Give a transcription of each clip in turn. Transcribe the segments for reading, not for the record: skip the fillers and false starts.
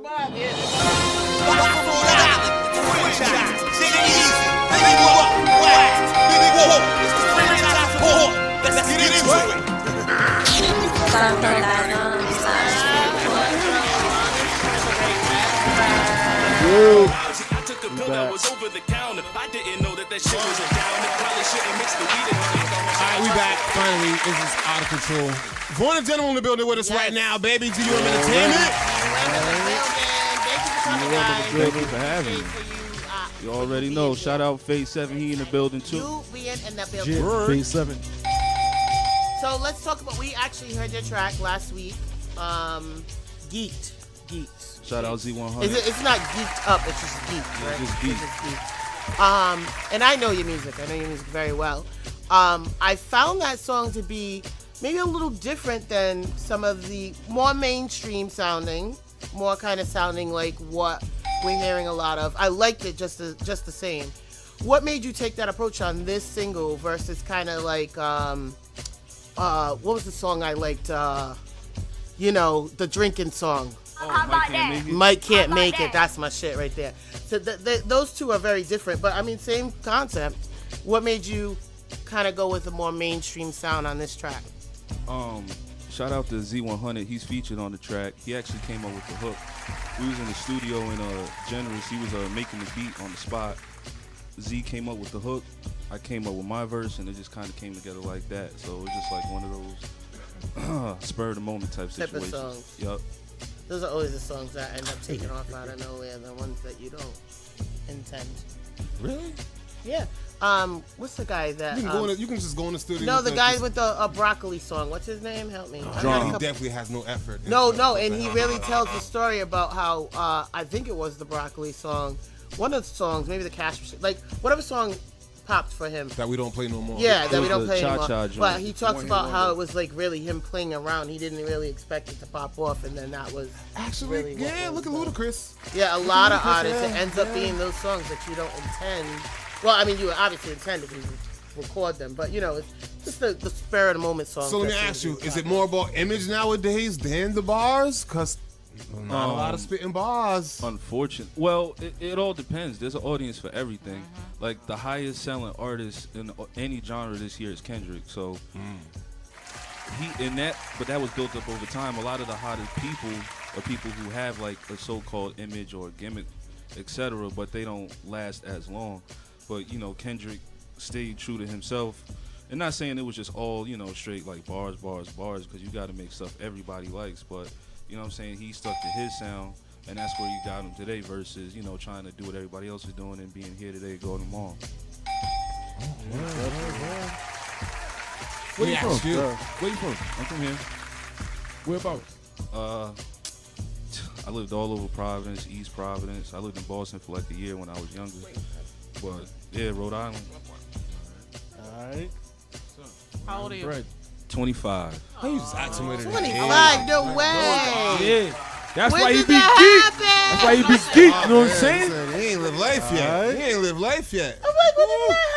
Alright, we back. Finally, this is out of control. Vaughn and gentlemen in the building with us right now, baby. GUM Entertainment. Thank you for having me. You already know. Shout out Phase 7. He in the building too. You being in the building. Phase 7. So let's talk about. We actually heard your track last week. Geeked. Shout out Z100. It's not geeked up. It's just geeked, right? It's just geeked. It's just geeked. And I know your music. I know your music very well. I found that song to be maybe a little different than some of the more mainstream sounding, more kind of sounding like what we're hearing a lot of. I liked it just the same. What made you take that approach on this single versus kind of like what was the song I liked? The drinking song. Mike Can't Make It. That's my shit right there. So those two are very different, but I mean same concept. What made you kind of go with a more mainstream sound on this track? Shout out to Z100. He's featured on the track. He actually came up with the hook. We was in the studio in Generous. He was making the beat on the spot. Z came up with the hook. I came up with my verse, and it just kind of came together like that. So it was just like one of those spur of the moment type situations. Songs. Yup. Those are always the songs that end up taking off out of nowhere. The ones that you don't intend. Really? Yeah. What's the guy that you can just go in the studio. No, the guy with the broccoli song. What's his name? Help me. He definitely has no effort. No, and he really tells the story about how I think it was the broccoli song. One of the songs, maybe the cash machine, like whatever song popped for him. That we don't play no more. Yeah, that we don't play anymore. But he talks about how it was like really him playing around. He didn't really expect it to pop off, and then that was actually really look at Ludacris. Yeah, a lot of artists. It ends up being those songs that you don't intend. Well, I mean, you obviously intended to record them, but it's just the spur of the moment song. So let me ask you: is it more about image nowadays than the bars? Cause not a lot of spitting bars. Unfortunate. Well, it all depends. There's an audience for everything. Like the highest selling artist in any genre this year is Kendrick. So but that was built up over time. A lot of the hottest people are people who have like a so-called image or gimmick, etc., but they don't last as long. But Kendrick stayed true to himself. And not saying it was just all straight like bars, because you got to make stuff everybody likes. But you know what I'm saying? He stuck to his sound, and that's where you got him today versus, trying to do what everybody else is doing and being here today, going tomorrow. Where you from? Where you from? I'm from here. Whereabouts? I lived all over Providence, East Providence. I lived in Boston for like a year when I was younger. But yeah, Rhode Island. All right. How old are you? 25. How you just acclimated? 25? No way. Yeah. That's When why he did be that geek. happen? That's why he be geek. You know what I'm saying? He ain't live life yet. He ain't live life yet. I'm like, when did that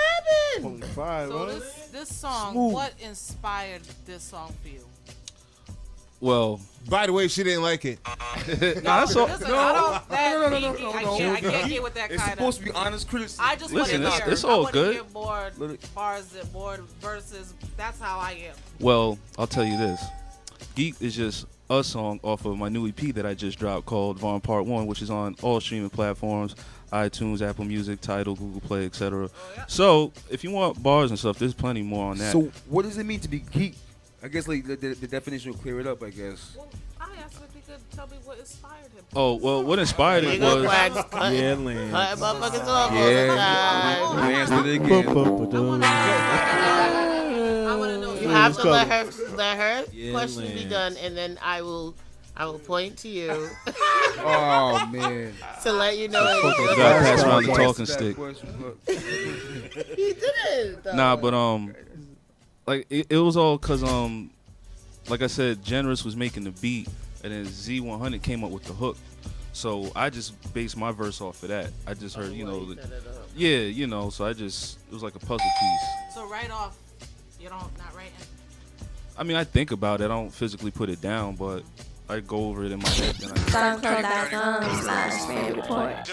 happen? 25. So this song, Smooth. what inspired this song for you? Well, by the way, she didn't like it. that's all. Listen, No. I don't, that No. I can't get with that It's kind supposed of. to be honest criticism. I just Listen, want to hear. it's all I wanna good. Hear more bars and more verses. That's how I am. Well, I'll tell you this. Geek is just a song off of my new EP that I just dropped called Vaughn Part 1, which is on all streaming platforms, iTunes, Apple Music, Tidal, Google Play, etc. So, if you want bars and stuff, there's plenty more on that. So, what does it mean to be geek? I guess like the definition will clear it up, I guess. Well, I asked him if he could tell me what inspired him. Oh, well, what inspired it was... Lynn. Motherfuckers off all the time. You answered it again. I want to know. You have to let her question be done, and then I will point to you Oh, man. to let you know. You gotta pass around the talking stick. He didn't. Though. Nah, but like it was all cause like I said, Generous was making the beat, and then Z100 came up with the hook. So I just based my verse off of that. I just heard, so it was like a puzzle piece. So right off, you don't not writing. I mean, I think about it. I don't physically put it down, but I go over it in my head. Then I SoundCloud.com/fan report.